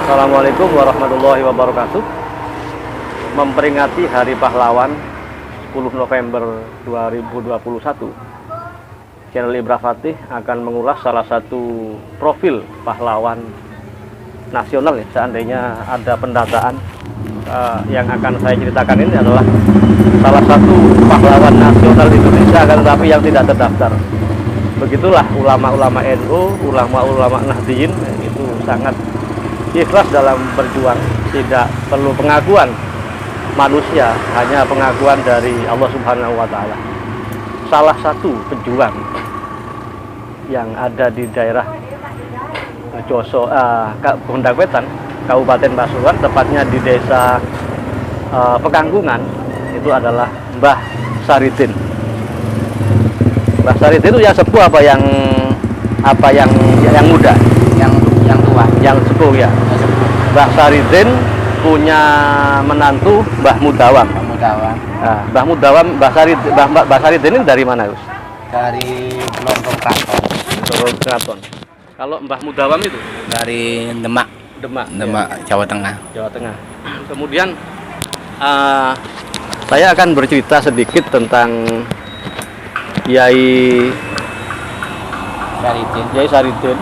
Assalamualaikum warahmatullahi wabarakatuh. Memperingati Hari Pahlawan 10 November 2021, channel Ibra Fatih akan mengulas salah satu profil pahlawan nasional ya. Seandainya ada pendataan, yang akan saya ceritakan ini adalah salah satu pahlawan nasional Indonesia, akan tetapi yang tidak terdaftar. Begitulah ulama-ulama NU, ulama-ulama Nahdliyin itu sangat ikhlas dalam berjuang, tidak perlu pengakuan manusia, hanya pengakuan dari Allah Subhanahu wa Ta'ala. Salah satu pejuang yang ada di daerah Gondang Wetan, Kabupaten Pasuruan, tepatnya di desa Pekangkungan, itu adalah Mbah Saridin. Mbah Saridin itu yang sepuh apa yang muda? Yang tua. Yang sepuh ya. Mbah Saridin punya menantu Mbah Mudawam. Nah, Mbah Saridin ini dari mana, Gus? Dari Lontong Kraton. Kraton. Kalau Mbah Mudawam itu Dari Demak, ya. Jawa Tengah. Jawa Tengah. Kemudian saya akan bercerita sedikit tentang Kiai Saridin,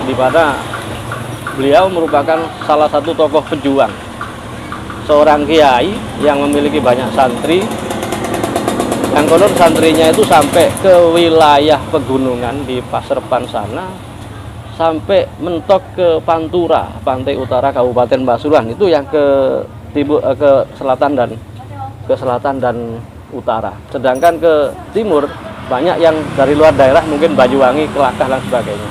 di mana beliau merupakan salah satu tokoh pejuang, seorang kiai yang memiliki banyak santri, yang konon santrinya itu sampai ke wilayah pegunungan di Paserpan sana, sampai mentok ke Pantura, pantai utara Kabupaten Pasuruan, itu yang ke timur, ke selatan dan utara. Sedangkan ke timur banyak yang dari luar daerah, mungkin Banyuwangi, Kelakah dan sebagainya.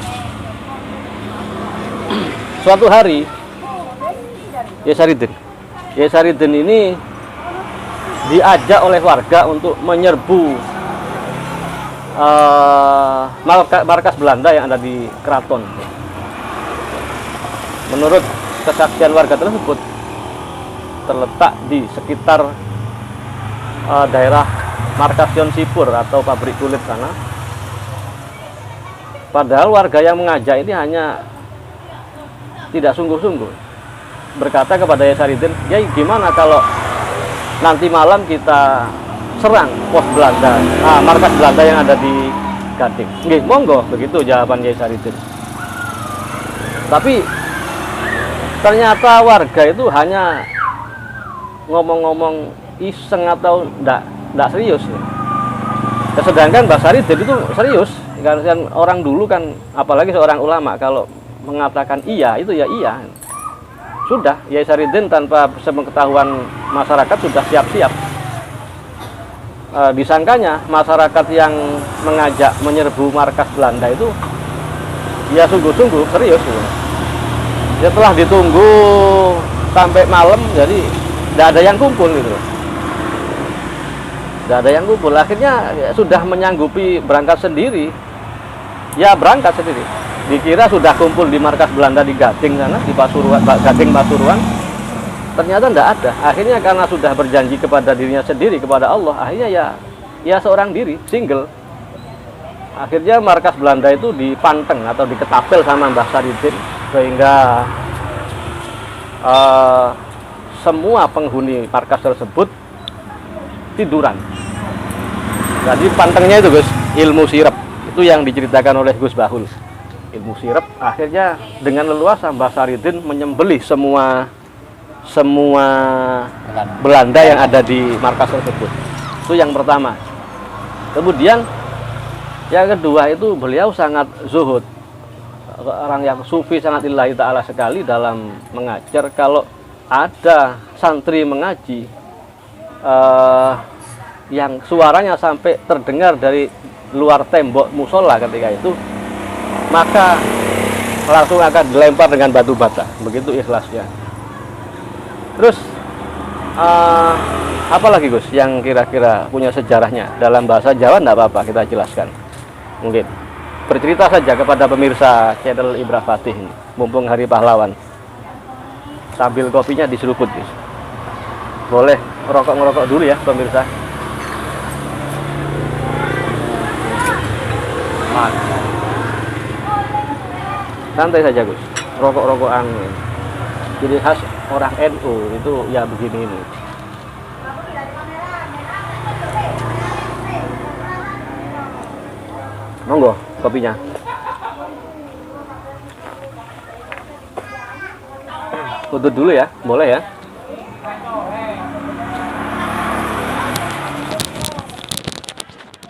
Suatu hari Kiai Saridin ini diajak oleh warga untuk menyerbu markas Belanda yang ada di Kraton. Menurut kesaksian warga tersebut, terletak di sekitar daerah markas Yon Sipur atau pabrik kulit sana. Padahal warga yang mengajak ini hanya tidak sungguh-sungguh berkata kepada Kiai Saridin, "Ya gimana kalau nanti malam kita serang pos Belanda, markas Belanda yang ada di Gading?" "Nggih, monggo," begitu jawaban Kiai Saridin. Tapi ternyata warga itu hanya ngomong-ngomong iseng atau enggak serius. Sedangkan Mbah Saridin itu serius. Karena orang dulu kan, apalagi seorang ulama, kalau mengatakan iya itu ya iya. Sudah, Kiai Saridin tanpa sepengetahuan masyarakat sudah siap-siap. Disangkanya masyarakat yang mengajak menyerbu markas Belanda itu ya sungguh-sungguh serius. Setelah ditunggu sampai malam, jadi tidak ada yang kumpul gitu. Tidak ada yang kumpul. Akhirnya ya, sudah menyanggupi berangkat sendiri, ya berangkat sendiri. Dikira sudah kumpul di markas Belanda di Gading sana, di Gading Pasuruan. Ternyata tidak ada. Akhirnya karena sudah berjanji kepada dirinya sendiri, kepada Allah, akhirnya ya seorang diri, single. Akhirnya markas Belanda itu dipanteng atau diketapel sama Mbah Saridin, sehingga semua penghuni markas tersebut tiduran. Jadi pantengnya itu, Gus, ilmu sirep. Itu yang diceritakan oleh Gus Bahul. Ilmu sirep. Akhirnya dengan leluasa Mbah Saridin menyembelih semua Belanda yang ada di markas tersebut. Itu yang pertama. Kemudian yang kedua itu beliau sangat zuhud. Orang yang sufi, sangat lillahi ta'ala sekali dalam mengajar. Kalau ada santri mengaji yang suaranya sampai terdengar dari luar tembok musola ketika itu, maka langsung akan dilempar dengan batu bata. Begitu ikhlasnya. Terus apa lagi, Gus, yang kira-kira punya sejarahnya? Dalam bahasa Jawa tidak apa-apa, kita jelaskan. Mungkin bercerita saja kepada pemirsa channel Ibra Fatih ini, mumpung Hari Pahlawan, sambil kopinya diseruput, Gus. Boleh ngerokok dulu ya pemirsa. Santai saja, Gus. Rokok-rokokan. ciri khas orang NU itu ya begini ini. Monggo kopinya. Tutup dulu ya, boleh ya.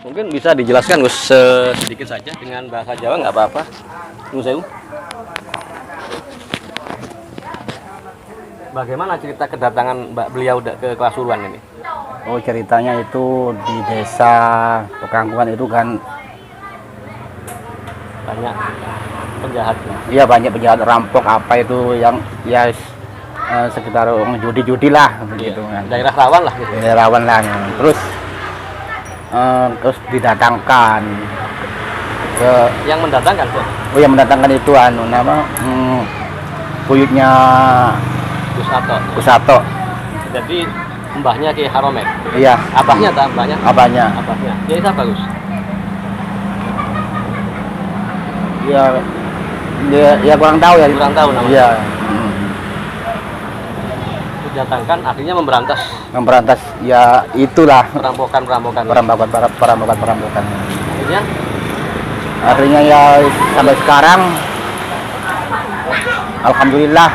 Mungkin bisa dijelaskan Gus sedikit saja dengan bahasa Jawa, nggak apa-apa. Nuwun sewu. Bagaimana cerita kedatangan beliau ke Pasuruan ini? Oh, ceritanya itu di desa Pekangkungan itu kan Banyak penjahat. ya banyak penjahat rampok apa itu yang ya sekitar judi-judi lah begitu kan. Daerah rawan lah gitu. Ya, rawan lah. Terus didatangkan ke Yang mendatangkan kok yang mendatangkan itu nama buyutnya Gus Ato. Kusato. Jadi mbahnya Ki Haromen. Iya, Abahnya tak mbahnya? abahnya. Abahnya. Dia siapa Gus? Ya kurang tahu ya. Kurang tahu namanya. Iya. Didatangkan artinya Memberantas ya itulah perampokan. perampokan. Akhirnya Artinya ya sampai sekarang alhamdulillah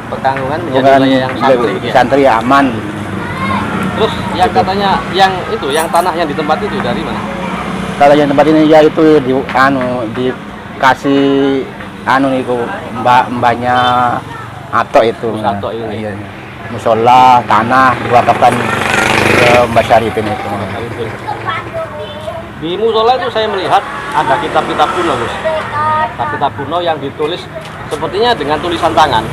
Pekangkungan menjadi bukan wilayah yang santri gitu ya. santri ya, aman. Terus yang katanya yang tanah yang di tempat itu dari mana? Kalau yang tempat ini ya itu dikasih itu mbaknya Ato itu. Gus Ato ini. Iya. Musola, tanah diwakafkan ke Mbak Syarifin itu. Di musola itu saya melihat ada kitab-kitab kuno, Gus. Kitab kuno yang ditulis sepertinya dengan tulisan tangan.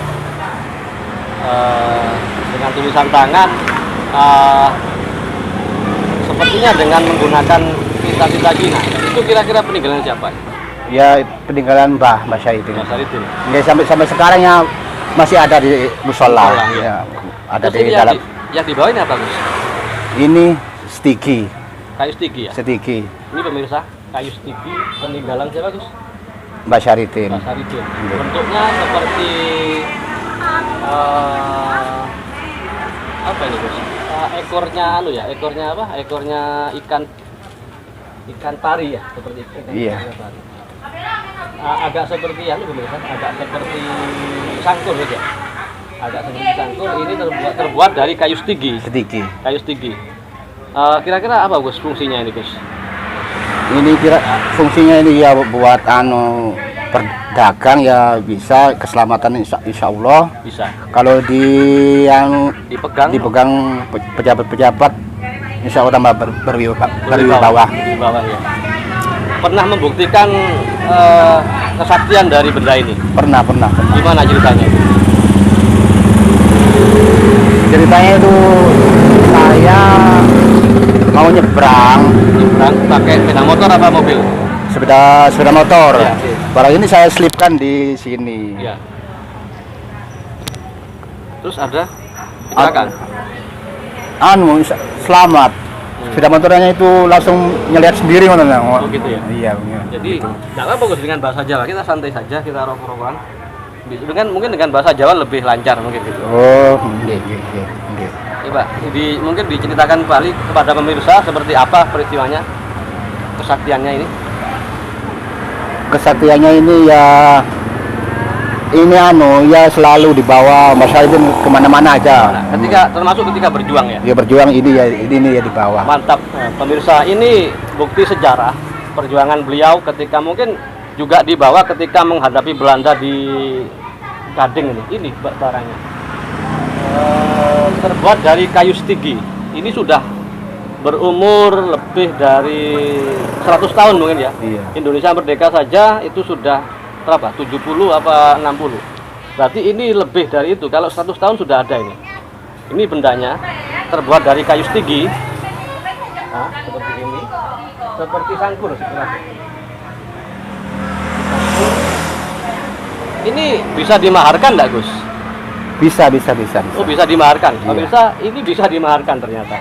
Sepertinya dengan menggunakan tinta Cina. Itu kira-kira peninggalan siapa? Ya peninggalan Mbak Syarifin. Mas Aridin. Ya, sampai sekarang ya masih ada di musola. Musola, ya. Ya, ada Terus di ini dalam. yang di bawah ini apa, Gus? Ini stigi, Kayu stigi ya. stigi Ini pemirsa, kayu stigi peninggalan siapa, Gus? Mbak Syarifin. Mas Aridin. Bentuknya seperti apa ini, Gus? Ekornya ekornya apa? Ekornya ikan pari ya, seperti itu. Iya. Pari. Agak seperti pemirsa, agak seperti sangkur gitu ya. Agak seperti sangkur. Ini terbuat dari kayu stigi. Stigi. Kayu stigi. Kira-kira apa, Gus, fungsinya ini, Gus? Ini fungsinya ini ya buat berdagang ya, bisa keselamatan insya Allah. Bisa Kalau yang dipegang pejabat-pejabat insya Allah tambah berwibawa. di bawah ya. Pernah membuktikan kesaktian dari benda ini? Pernah. Gimana ceritanya? Ceritanya itu saya mau nyebrang Pakai sepeda motor apa mobil? sepeda motor. Ya. Barang ini saya selipkan di sini. Iya. Terus ada kecelakaan? Selamat. Sepeda motornya itu langsung nyelihat sendiri Oh gitu ya? Iya. Jadi nggak apa-apa, Gus, dengan bahasa Jawa kita santai saja, kita rokok-rokokan. Mungkin dengan bahasa Jawa lebih lancar mungkin gitu. Oh, iya. Coba mungkin diceritakan kembali kepada pemirsa seperti apa peristiwanya, kesaktiannya ini. Kesaktiannya ini ya ya selalu dibawa Mas Syarifin kemana-mana aja. Termasuk ketika berjuang ya. Dia berjuang ini ya dibawa. Mantap. Pemirsa, ini bukti sejarah perjuangan beliau ketika mungkin juga dibawa ketika menghadapi Belanda di Gading ini. Ini barangnya. Terbuat dari kayu stigi. Ini sudah berumur lebih dari 100 tahun mungkin ya. Iya. Indonesia merdeka saja itu sudah berapa? 70 apa 60. Berarti ini lebih dari itu. Kalau 100 tahun sudah ada ini. Ini bendanya terbuat dari kayu stigi. Nah, seperti ini. Seperti sangkur sebenarnya. Ini bisa dimaharkan enggak, Gus? Bisa. Oh, bisa dimaharkan. Iya. Pemirsa, ini bisa dimaharkan ternyata.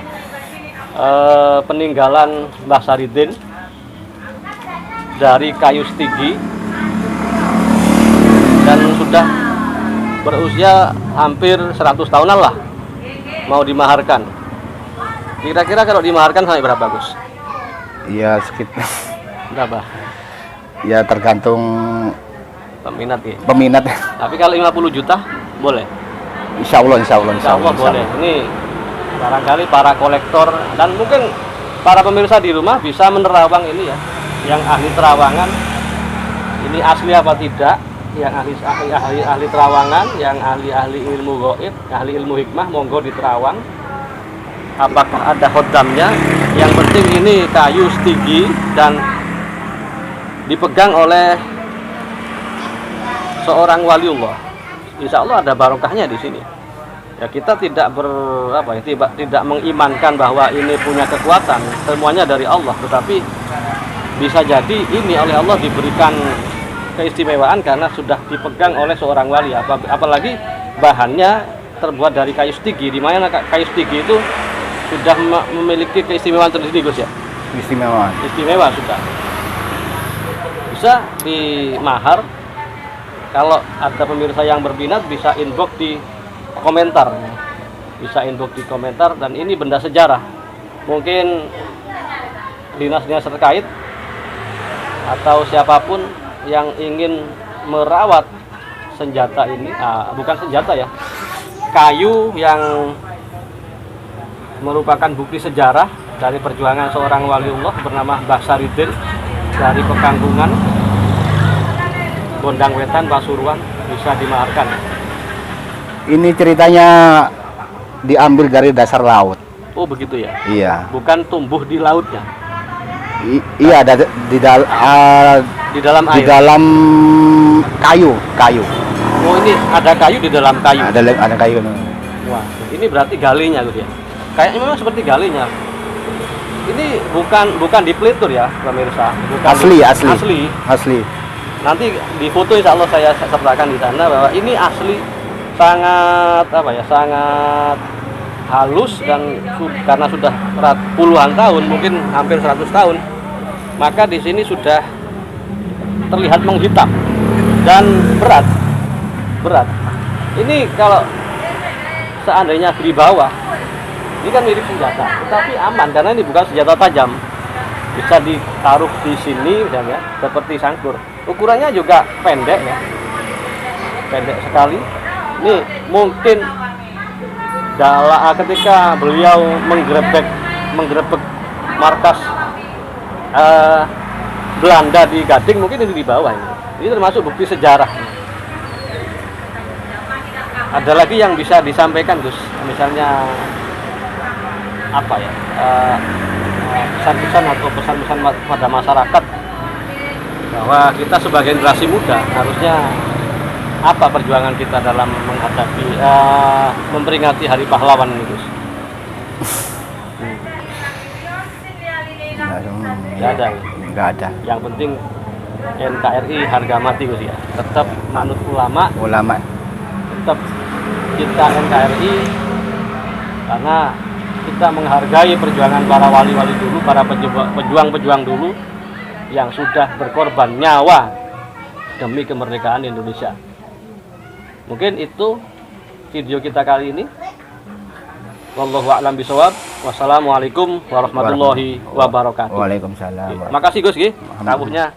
Peninggalan Mbah Saridin dari kayu stigi dan sudah berusia hampir 100 tahunan lah, mau dimaharkan. Kira-kira kalau dimaharkan sampai berapa, Gus? Ya sekitar Berapa? ya tergantung Peminat ya. peminat. Tapi kalau 50 juta boleh. Insya Allah Insya Allah boleh. Ini barangkali para kolektor dan mungkin para pemirsa di rumah bisa menerawang ini ya, yang ahli terawangan ini asli apa tidak, yang ahli terawangan, yang ahli ilmu gaib, ahli ilmu hikmah, monggo diterawang. Apakah ada khodamnya? Yang penting ini kayu stigi dan dipegang oleh seorang waliullah. Insya Allah ada barokahnya di sini. Ya kita tidak tidak mengimankan bahwa ini punya kekuatan, semuanya dari Allah, tetapi bisa jadi ini oleh Allah diberikan keistimewaan karena sudah dipegang oleh seorang wali. Apalagi bahannya terbuat dari kayu stigi, di mana kayu stigi itu sudah memiliki keistimewaan tersendiri, Gus ya. Istimewa sudah. Bisa dimahar. Kalau ada pemirsa yang berminat bisa inbox di komentar, dan ini benda sejarah. Mungkin dinas-dinas terkait atau siapapun yang ingin merawat senjata ini, bukan senjata ya, kayu yang merupakan bukti sejarah dari perjuangan seorang waliullah bernama Mbah Saridin dari Pekangkungan, Gondang Wetan, Pasuruan, bisa dimaharkan. Ini ceritanya diambil dari dasar laut. Oh begitu ya? Iya. Bukan tumbuh di lautnya? Iya, ada di dalam Di dalam air? kayu. Oh ini ada kayu di dalam kayu? Ada kayu. Wah, ini berarti galinya Gus ya? Kayaknya memang seperti galinya. Ini bukan dipelitur ya pemirsa? Bukan asli. Nanti di foto insya Allah saya sertakan di sana bahwa ini asli, sangat sangat halus, dan karena sudah puluhan tahun, mungkin hampir 100 tahun, maka di sini sudah terlihat menghitam dan berat. Ini kalau seandainya di bawah, ini kan mirip senjata, tetapi aman karena ini bukan senjata tajam. Bisa ditaruh di sini misalnya seperti sangkur. Ukurannya juga pendek ya, pendek sekali. Ini mungkin ketika beliau menggerebek markas Belanda di Gading, mungkin ini di bawah ini. Ini termasuk bukti sejarah. Ada lagi yang bisa disampaikan, Gus, misalnya pesan-pesan atau pesan-pesan pada masyarakat bahwa kita sebagai generasi muda harusnya apa perjuangan kita dalam menghadapi memperingati Hari Pahlawan ini, Gus? Nggak ada. Yang penting NKRI harga mati, Gus ya. Tetap manut ulama. Tetap kita NKRI karena kita menghargai perjuangan para wali-wali dulu, para pejuang-pejuang dulu yang sudah berkorban nyawa demi kemerdekaan Indonesia. Mungkin itu video kita kali ini. Wallahu a'lam bishawab. Wassalamualaikum warahmatullahi wabarakatuh. Waalaikumsalam. Makasih Gus, rawuhnya.